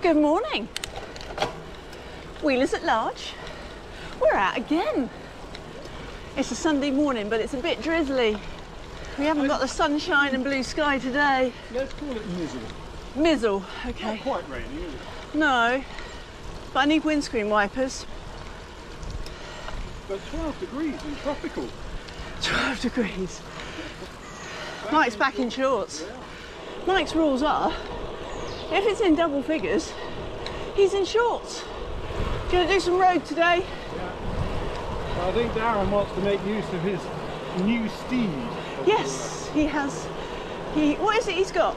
Good morning. Wheelers at large. We're out again. It's a Sunday morning, but it's a bit drizzly. We haven't got the sunshine and blue sky today. Let's call it mizzle. Mizzle, okay. Not quite rainy, is it? No, but I need windscreen wipers. But 12 degrees and tropical. 12 degrees. Mike's back in shorts. Mike's rules are, if it's in double figures, he's in shorts. Gonna do some road today? Yeah. Well, I think Darren wants to make use of his new steed. Yes, he has. What is it he's got?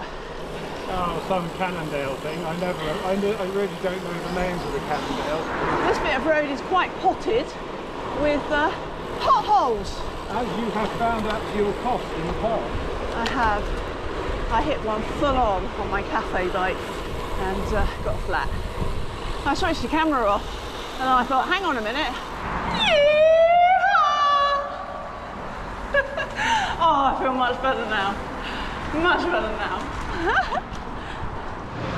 Oh, some Cannondale thing. I really don't know the names of the Cannondales. This bit of road is quite potted with potholes. As you have found out to your cost in the past. I have. I hit one full on my cafe bike and got a flat. I switched the camera off and then I thought, hang on a minute. Oh, I feel much better now. Much better now.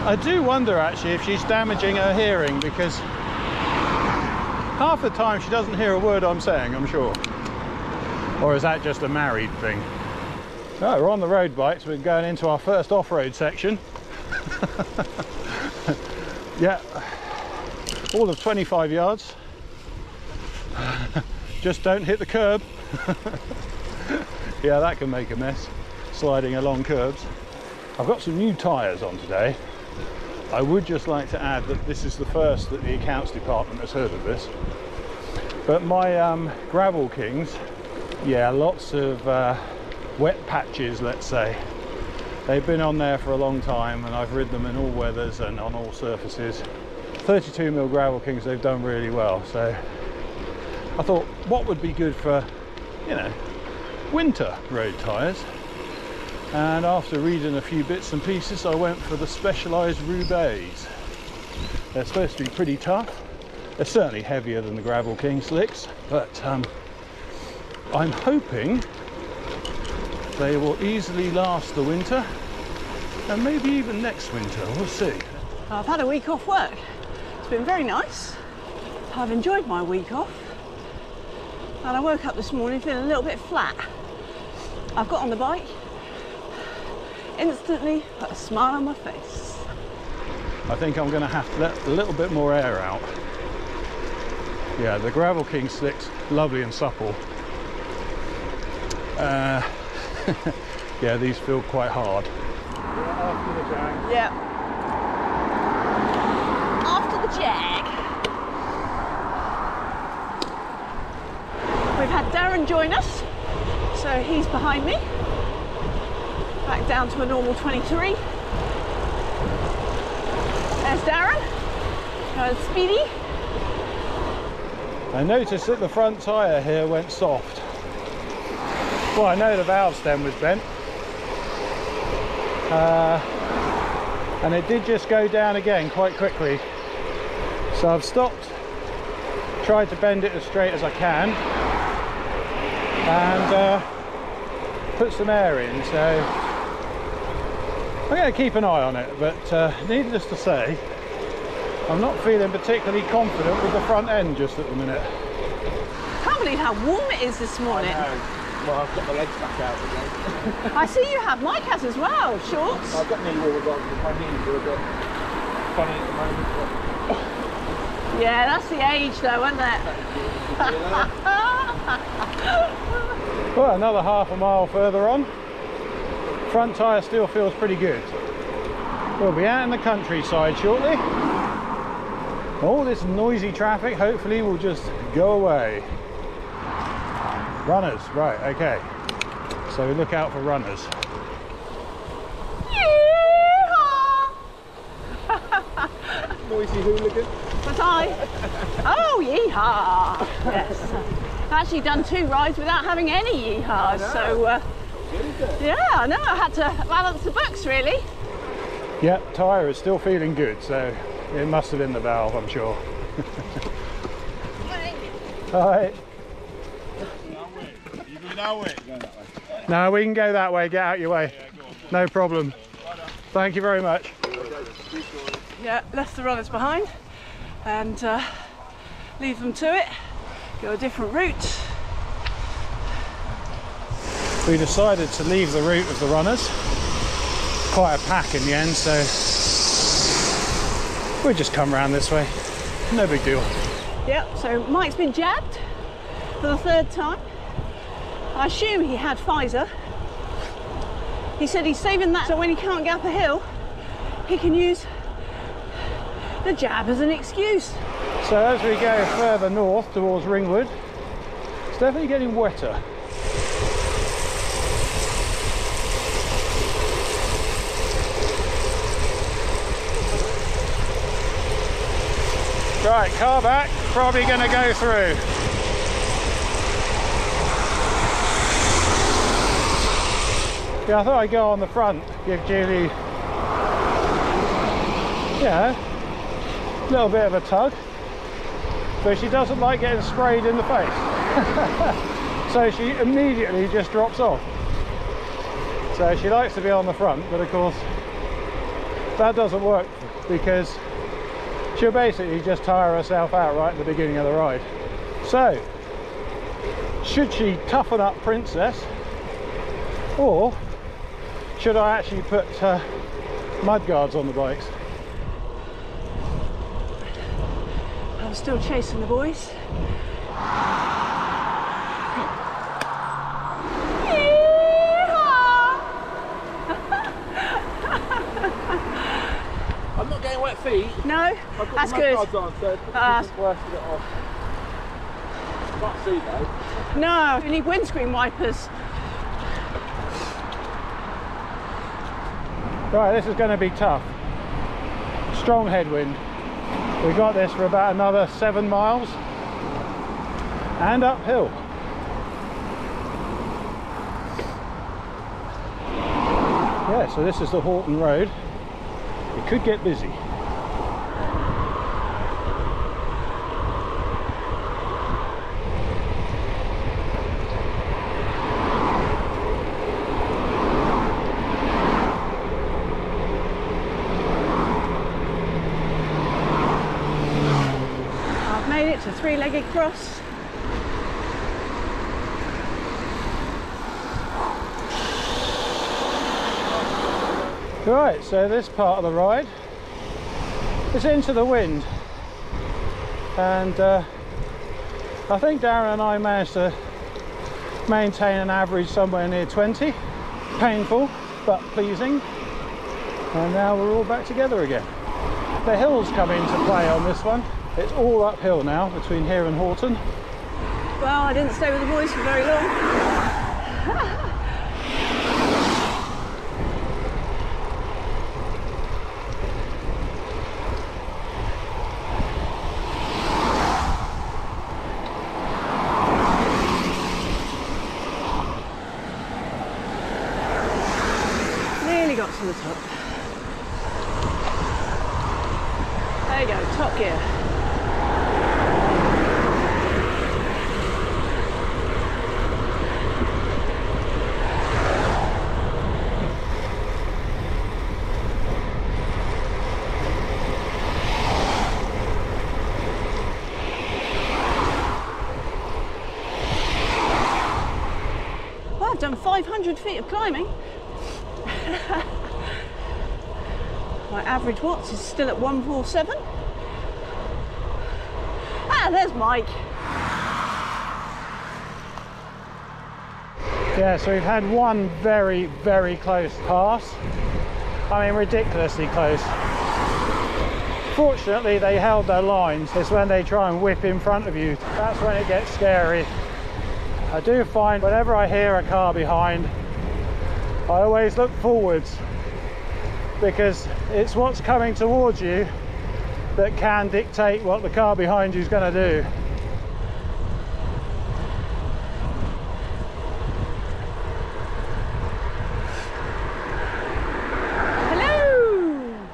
I do wonder actually if she's damaging her hearing, because half the time she doesn't hear a word I'm saying, I'm sure. Or is that just a married thing? No, we're on the road bikes. We're going into our first off-road section. Yeah, all of 25 yards. Just don't hit the curb. Yeah, that can make a mess, sliding along curbs. I've got some new tyres on today. I would just like to add that this is the first that the accounts department has heard of this. But my Gravel Kings, yeah, lots of wet patches, let's say. They've been on there for a long time and I've ridden them in all weathers and on all surfaces. 32mm Gravel Kings, they've done really well. So I thought, what would be good for, you know, winter road tyres? And after reading a few bits and pieces, I went for the Specialized Roubaix. They're supposed to be pretty tough. They're certainly heavier than the Gravel King slicks, but I'm hoping they will easily last the winter and maybe even next winter, we'll see. I've had a week off work. It's been very nice. I've enjoyed my week off. And I woke up this morning feeling a little bit flat. I've got on the bike, instantly put a smile on my face. I think I'm going to have to let a little bit more air out. Yeah, the Gravel King slicks, lovely and supple. Yeah, these feel quite hard. After the jag. Yeah. After the jag. We've had Darren join us, so he's behind me. Back down to a normal 23. There's Darren. Speedy. I noticed that the front tyre here went soft. Well, I know the valve stem was bent. And it did just go down again quite quickly. So I've stopped, tried to bend it as straight as I can, and put some air in. So I'm going to keep an eye on it, but needless to say, I'm not feeling particularly confident with the front end just at the minute. I can't believe how warm it is this morning. I know. Well, I've got my legs back out again. I see you have. Mike has as well, shorts. I've got knee walls on, my knees are a bit funny at the moment. But... Yeah, that's the age though, isn't it? Well, another half a mile further on. Front tyre still feels pretty good. We'll be out in the countryside shortly. All this noisy traffic hopefully will just go away. Runners, right, okay. So look out for runners. Noisy hooligan. Was I? Oh, yeehaw! Yes. I've actually done 2 rides without having any yeehaws, so yeah, I know, I had to balance the books really. Yep, tyre is still feeling good, so it must have been the valve, I'm sure. Alright. No, we can go that way, get out your way. No problem. Thank you very much. Yeah, left the runners behind and leave them to it, go a different route. We decided to leave the route of the runners. Quite a pack in the end, so we'll just come around this way. No big deal. Yep, so Mike's been jabbed for the 3rd time. I assume he had Pfizer. He said he's saving that so when he can't get up a hill, he can use the jab as an excuse. So as we go further north towards Ringwood, it's definitely getting wetter. Right, car back, probably going to go through. Yeah, I thought I'd go on the front, give Julie, yeah, a little bit of a tug, but she doesn't like getting sprayed in the face. So she immediately just drops off. So she likes to be on the front, but of course that doesn't work because she'll basically just tire herself out right at the beginning of the ride. So, should she toughen up Princess, or should I actually put mud guards on the bikes? I'm still chasing the boys. I'm not getting wet feet. No, that's good. I've got the mud guards on, so blasted it off. Can't see though. No, you need windscreen wipers. Right, this is going to be tough. Strong headwind. We've got this for about another 7 miles and uphill. Yeah, so this is the Horton Road. It could get busy. I've made it to 3-legged cross. Right, so this part of the ride is into the wind, and I think Darren and I managed to maintain an average somewhere near 20. Painful but pleasing, and now we're all back together again. The hills come into play on this one. It's all uphill now between here and Horton. Well, I didn't stay with the boys for very long. Got to the top. There you go, top gear. Well, I've done 500 feet of climbing. My average watts is still at 147. Ah, there's Mike. Yeah, so we've had one very, very close pass. I mean, ridiculously close. Fortunately, they held their lines. It's when they try and whip in front of you, that's when it gets scary. I do find whenever I hear a car behind, I always look forwards, because it's what's coming towards you that can dictate what the car behind you is going to do. Hello!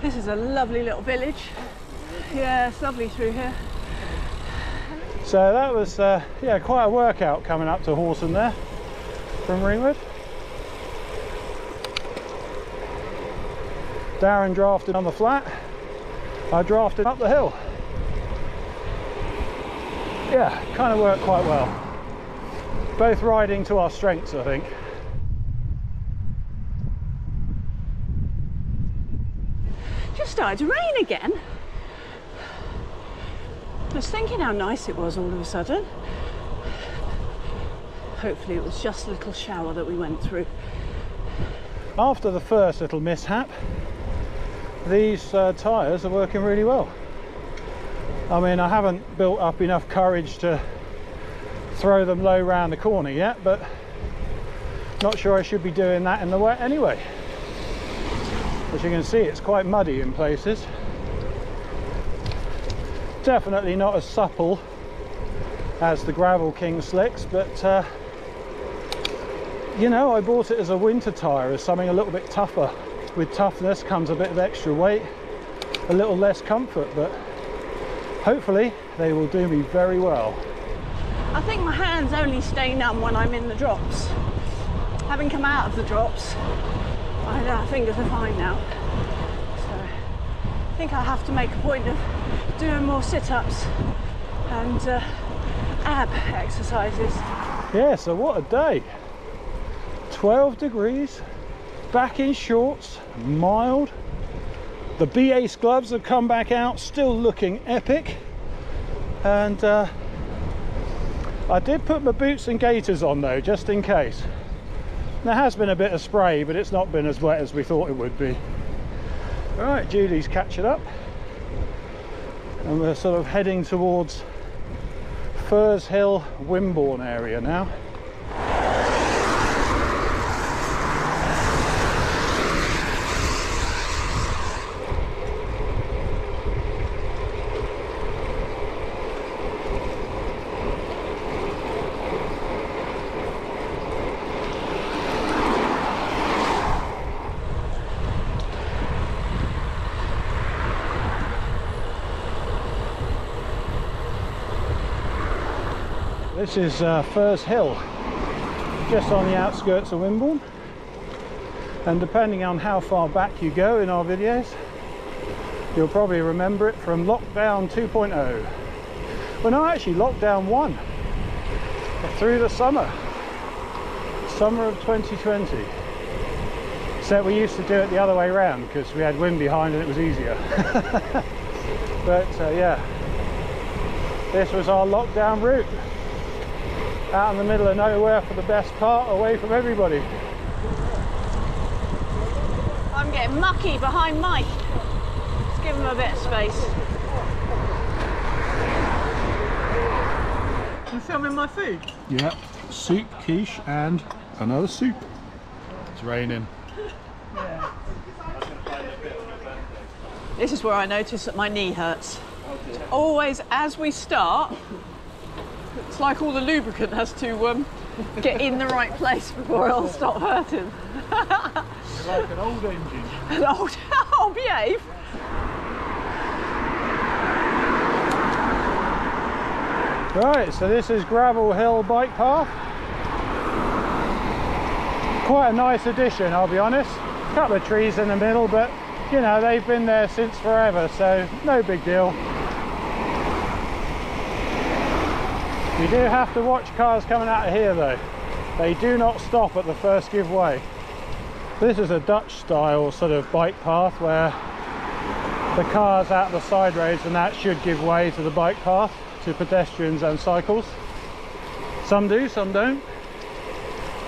This is a lovely little village. Yeah, it's lovely through here. So that was yeah, quite a workout coming up to Horton there from Ringwood. Darren drafted on the flat, I drafted up the hill. Yeah, kind of worked quite well. Both riding to our strengths, I think. Just started to rain again. I was thinking how nice it was all of a sudden. Hopefully it was just a little shower that we went through. After the first little mishap, these tyres are working really well. I mean, I haven't built up enough courage to throw them low round the corner yet, but not sure I should be doing that in the wet anyway. As you can see, it's quite muddy in places. Definitely not as supple as the Gravel King slicks, but you know, I bought it as a winter tyre, as something a little bit tougher. With toughness comes a bit of extra weight, a little less comfort, but hopefully they will do me very well. I think my hands only stay numb when I'm in the drops. Having come out of the drops, my fingers are fine now. So I think I'll have to make a point of doing more sit-ups and ab exercises. Yeah, so what a day. 12 degrees, back in shorts, mild. The BA gloves have come back out, still looking epic. And I did put my boots and gaiters on though, just in case. There has been a bit of spray, but it's not been as wet as we thought it would be. Right, Julie's catching up. And we're sort of heading towards Firs Hill, Wimborne area now. This is Firs Hill, just on the outskirts of Wimborne, and depending on how far back you go in our videos, you'll probably remember it from Lockdown 2.0. Well, no, actually Lockdown 1, through the summer of 2020. So we used to do it the other way around because we had wind behind and it was easier. But yeah, this was our lockdown route. Out in the middle of nowhere for the best part, away from everybody. I'm getting mucky behind Mike. Let's give him a bit of space. You filming my food? Yeah, soup, quiche and another soup. It's raining. This is where I notice that my knee hurts. Always as we start, it's like all the lubricant has to get in the right place before it'll stop hurting. You're like an old engine. An old, oh, behave. Right, so this is Gravel Hill bike path. Quite a nice addition, I'll be honest. A couple of trees in the middle, but you know, they've been there since forever, so no big deal. You do have to watch cars coming out of here though. They do not stop at the first give way. This is a Dutch style sort of bike path where the cars out the side roads and that should give way to the bike path, to pedestrians and cycles. Some do, some don't.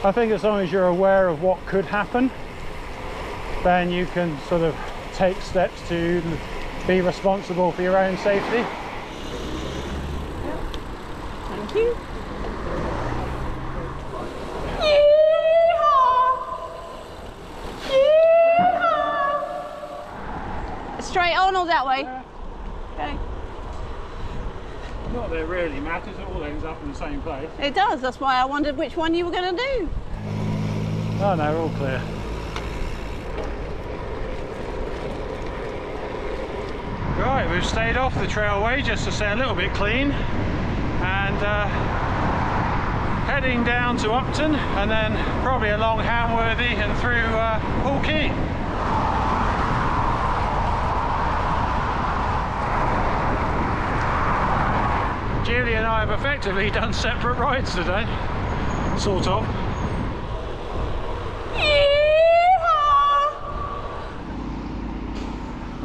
I think as long as you're aware of what could happen, then you can sort of take steps to be responsible for your own safety. Thank you. Yee-haw! Yee-haw! Straight on or that way? Yeah. Okay. Not that it really matters, it all ends up in the same place. It does, that's why I wondered which one you were going to do. Oh no, we're all clear. Right, we've stayed off the trailway just to stay a little bit clean. and heading down to Upton and then probably along Hamworthy and through Poole Quay. Julie and I have effectively done separate rides today, sort of.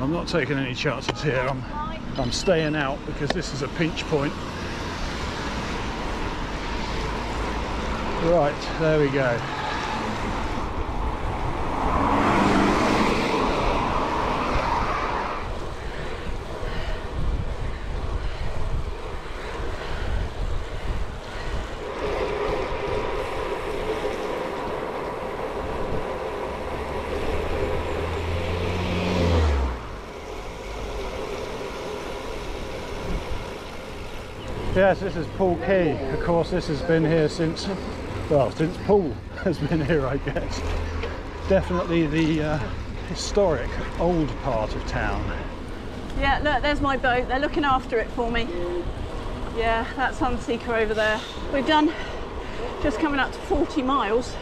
I'm not taking any chances here. I'm staying out because this is a pinch point. Right, there we go. Yes, this is Poole Quay. Of course, this has been here since, well, since Poole has been here, I guess. Definitely the historic old part of town. Yeah, look, there's my boat. They're looking after it for me. Yeah, that's Sunseeker over there. We've done just coming up to 40 miles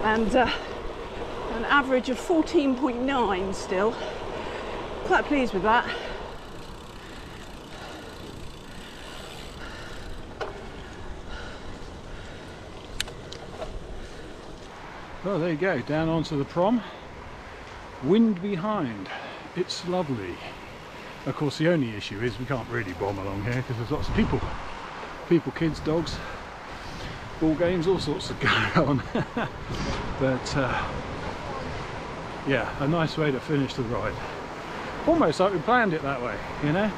and an average of 14.9 still. Quite pleased with that. Well, there you go, down onto the prom. Wind behind, it's lovely. Of course, the only issue is we can't really bomb along here because there's lots of people. People, kids, dogs, ball games, all sorts of going on. But yeah, a nice way to finish the ride. Almost like we planned it that way, you know?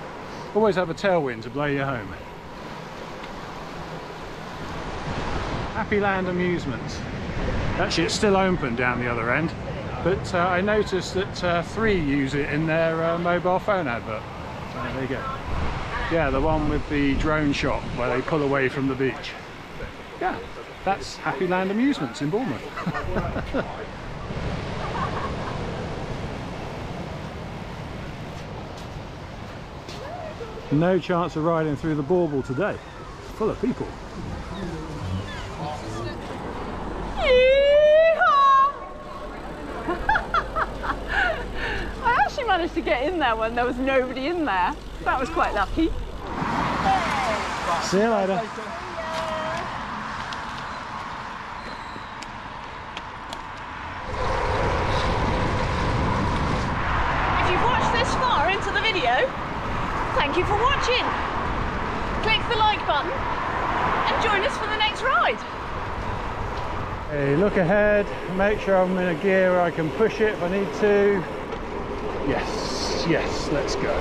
Always have a tailwind to blow you home. Happy Land Amusements. Actually, it's still open down the other end, but I noticed that 3 use it in their mobile phone advert. There you go. Yeah, the one with the drone shot where they pull away from the beach. Yeah, that's Happy Land Amusements in Bournemouth. No chance of riding through the bauble today. Full of people. I actually managed to get in there when there was nobody in there. That was quite lucky. See you later. If you've watched this far into the video, thank you for watching. Click the like button and join us for the next ride. Hey, look ahead, make sure I'm in a gear where I can push it if I need to. Yes, yes, let's go.